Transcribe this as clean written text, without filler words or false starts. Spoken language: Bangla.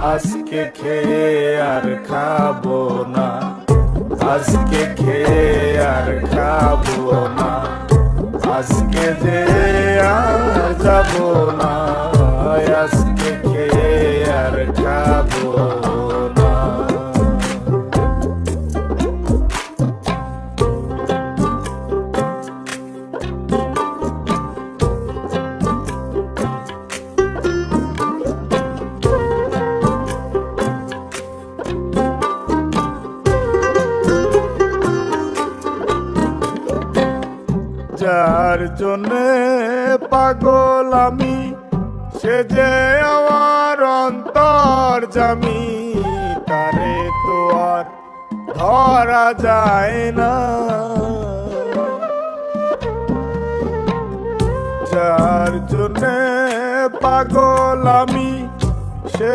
আজকে খেয়ে আর খাবো না, আজকে খেয়ে আর খাবো না, আজকে যে আর যাবো না, আজকে খেয়ে আর খাবো না। যার জন্যে পাগল আমি, সে যে আমার অন্তর্যামী, তারে তো আর ধরা যায় না। যার জন্যে পাগল আমি, সে